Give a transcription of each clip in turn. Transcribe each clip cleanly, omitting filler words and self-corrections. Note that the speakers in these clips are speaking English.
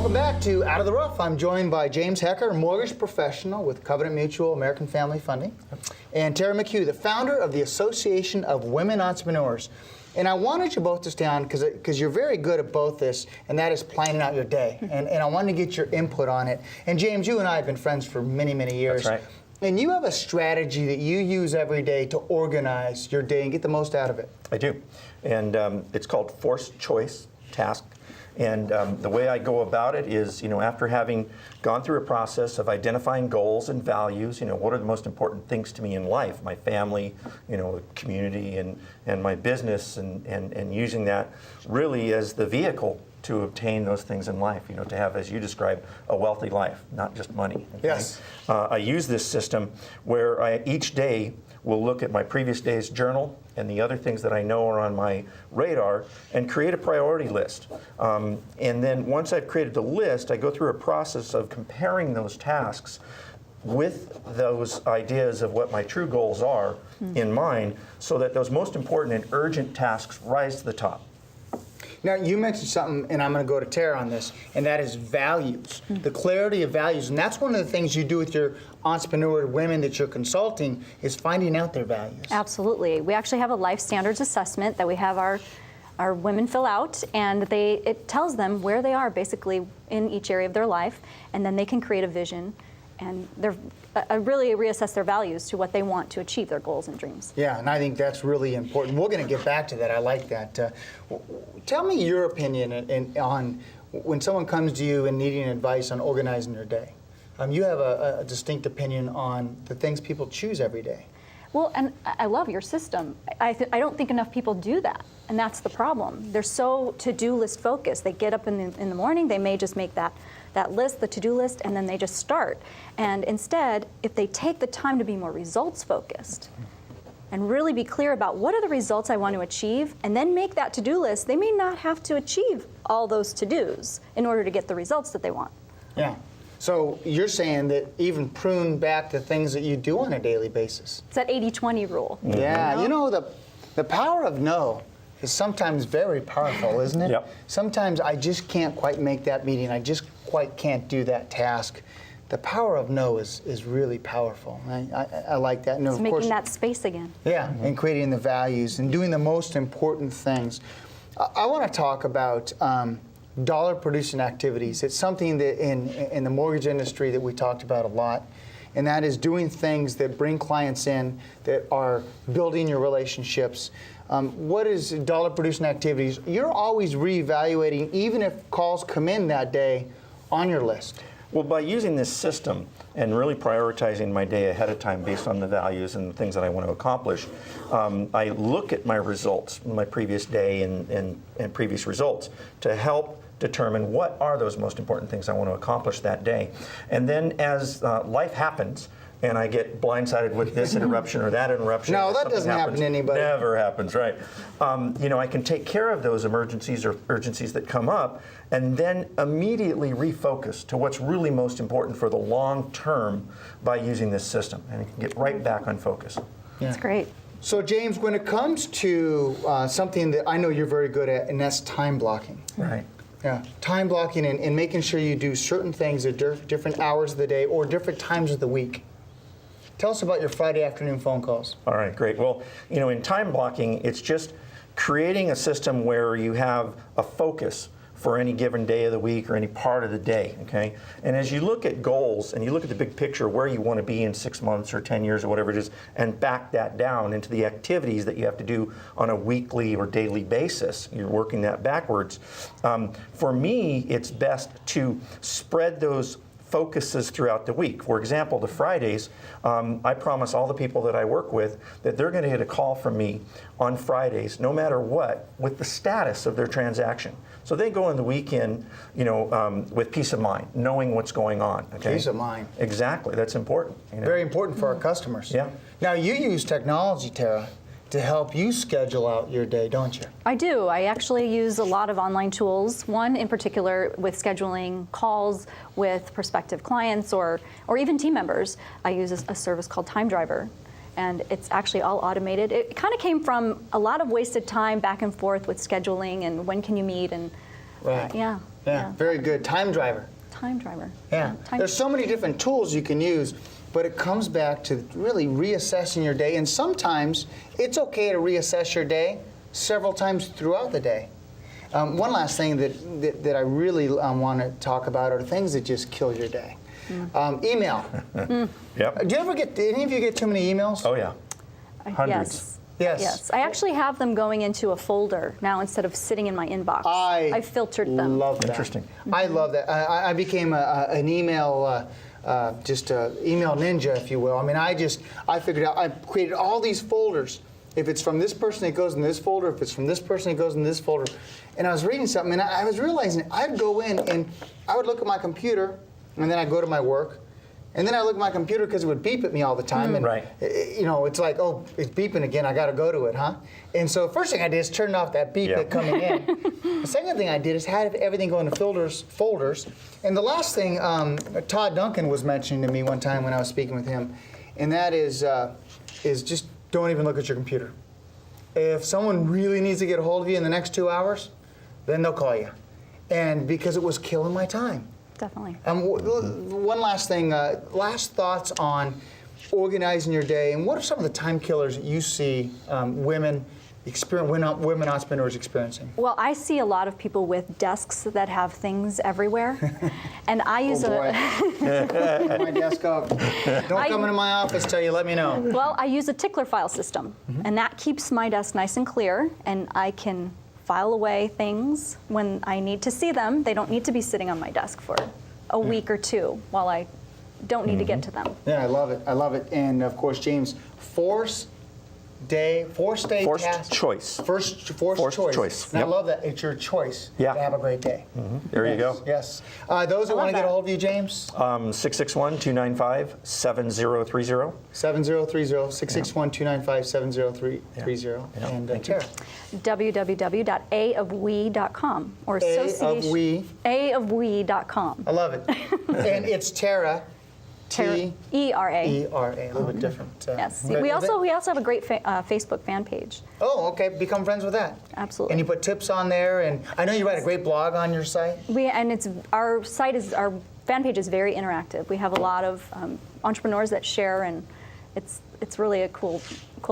Welcome back to Out of the Rough. I'm joined by James Hecker, mortgage professional with Covenant Mutual American Family Funding, and Tera McHugh, the founder of the Association of Women Entrepreneurs. And I wanted you both to stay on because you're very good at both this, and that is planning out your day. And I wanted to get your input on it. And James, you and I have been friends for many, many years. That's right. And you have a strategy that you use every day to organize your day and get the most out of it. I do. And it's called Forced Choice Task. And the way I go about it is, after having gone through a process of identifying goals and values, what are the most important things to me in life, my family, community, and my business, and using that really as the vehicle to obtain those things in life, to have, as you described, a wealthy life, not just money. Okay? Yes. I use this system where I each day will look at my previous day's journal and the other things that I know are on my radar and create a priority list. And then once I've created the list, I go through a process of comparing those tasks with those ideas of what my true goals are in mind, so that those most important and urgent tasks rise to the top. Now, you mentioned something, and I'm going to go to Tera on this, and that is values, the clarity of values. And that's one of the things you do with your entrepreneur women that you're consulting, is finding out their values. Absolutely. We actually have a life standards assessment that we have our women fill out, and it tells them where they are basically in each area of their life, and then they can create a vision and really reassess their values to what they want to achieve, their goals and dreams. Yeah, and I think that's really important. We're going to get back to that. I like that. Tell me your opinion on when someone comes to you and needing advice on organizing their day. You have a distinct opinion on the things people choose every day. Well, and I love your system. I don't think enough people do that, and that's the problem. They're so to-do list focused. They get up in the morning, they may just make that list, the to-do list, and then they just start. And instead, if they take the time to be more results focused and really be clear about what are the results I want to achieve, and then make that to-do list, they may not have to achieve all those to-dos in order to get the results that they want. Yeah. So you're saying that even prune back the things that you do on a daily basis. It's that 80-20 rule. Yeah, the power of no is sometimes very powerful, isn't it? Yep. Sometimes I just can't quite make that meeting. I just quite can't do that task. The power of no is really powerful. I like that. And It's of making course, that space again. yeah, and creating the values and doing the most important things. I want to talk about dollar-producing activities. It's something that in the mortgage industry that we talked about a lot, and that is doing things that bring clients in, that are building your relationships. What is dollar-producing activities? You're always reevaluating, even if calls come in that day, on your list. Well, by using this system and really prioritizing my day ahead of time based on the values and the things that I want to accomplish, I look at my results, my previous day and previous results, to help determine what are those most important things I want to accomplish that day. And then as life happens, and I get blindsided with this interruption or that interruption. No, that doesn't happen to anybody. Never happens, right? I can take care of those emergencies or urgencies that come up, and then immediately refocus to what's really most important for the long term by using this system, and I can get right back on focus. That's great. So James, when it comes to something that I know you're very good at, and that's time blocking. Right. Yeah, time blocking and making sure you do certain things at different hours of the day or different times of the week. Tell us about your Friday afternoon phone calls. All right, great. Well, in time blocking, it's just creating a system where you have a focus for any given day of the week or any part of the day, okay? And as you look at goals and you look at the big picture, where you want to be in 6 months or 10 years or whatever it is, and back that down into the activities that you have to do on a weekly or daily basis, you're working that backwards. For me, it's best to spread those focuses throughout the week. For example, the Fridays, I promise all the people that I work with that they're going to get a call from me on Fridays, no matter what, with the status of their transaction. So they go in the weekend, with peace of mind, knowing what's going on. Okay? Peace of mind. Exactly, that's important. Very important for our customers. Yeah. Now you use technology, Tera, to help you schedule out your day, don't you? I do. I actually use a lot of online tools, one in particular with scheduling calls with prospective clients or even team members. I use a service called Time Driver, and it's actually all automated. It kind of came from a lot of wasted time back and forth with scheduling and when can you meet, and Right. yeah. Yeah, very good. Time driver. Time driver. Yeah. There's so many different tools you can use, but it comes back to really reassessing your day. And sometimes it's okay to reassess your day several times throughout the day. One last thing that I really want to talk about are things that just kill your day. Email. Yep. Do you ever get, any of you get too many emails? Oh, yeah. Hundreds. Yes. Yes. Yes. I actually have them going into a folder now instead of sitting in my inbox. I've filtered them. Love that. Interesting. I love that. I became an email, email ninja, if you will. I mean, I figured out, I created all these folders. If it's from this person, it goes in this folder. If it's from this person, it goes in this folder. And I was reading something, and I was realizing I'd go in, and I would look at my computer, and then I'd go to my work. And then I look at my computer because it would beep at me all the time. And, right. you know, it's like, oh, it's beeping again. I got to go to it, huh? And so the first thing I did is turn off that beep that coming in. The second thing I did is had everything go into folders. And the last thing, Todd Duncan was mentioning to me one time when I was speaking with him, and that is just don't even look at your computer. If someone really needs to get a hold of you in the next 2 hours, then they'll call you. And because it was killing my time. Definitely. One last thing, last thoughts on organizing your day, and what are some of the time killers that you see women entrepreneurs experiencing? Well, I see a lot of people with desks that have things everywhere, and I use my desk up. Don't come into my office till you let me know. Well, I use a tickler file system, and that keeps my desk nice and clear, and I can file away things when I need to see them. They don't need to be sitting on my desk for a week or two while I don't need to get to them. Yeah, I love it. I love it. And of course, James, forced task. Choice. Forced choice. And Yep. I love that. It's your choice Yeah. to have a great day. There you go. Yes. Those that want to get a hold of you, James? 661-295-7030. 7030, 661-295-7030. Yeah. And Thank you. Tara? www.aofwe.com or association aofwe.com. I love it. And it's Tera. ERA. ERA, a little bit different. Yes. But- We also have a great Facebook fan page. Oh, okay. Become friends with that. Absolutely. And you put tips on there, and I know you write a great blog on your site. Our fan page is very interactive. We have a lot of entrepreneurs that share, and it's really a cool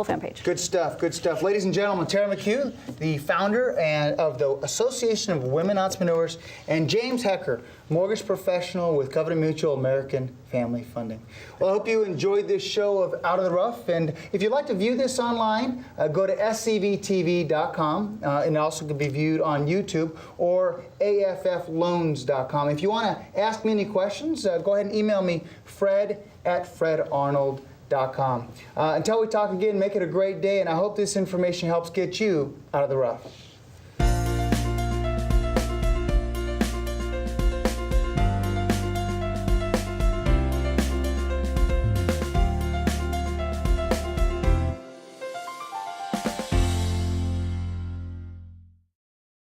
fan page. Good stuff, good stuff. Ladies and gentlemen, Tera McHugh, the founder of the Association of Women Entrepreneurs, and James Hecker, mortgage professional with Covenant Mutual American Family Funding. Well, I hope you enjoyed this show of Out of the Rough, and if you'd like to view this online, go to scvtv.com, and it also can be viewed on YouTube or affloans.com. If you want to ask me any questions, go ahead and email me, fred@fredarnold.com. Until we talk again, make it a great day, and I hope this information helps get you out of the rough.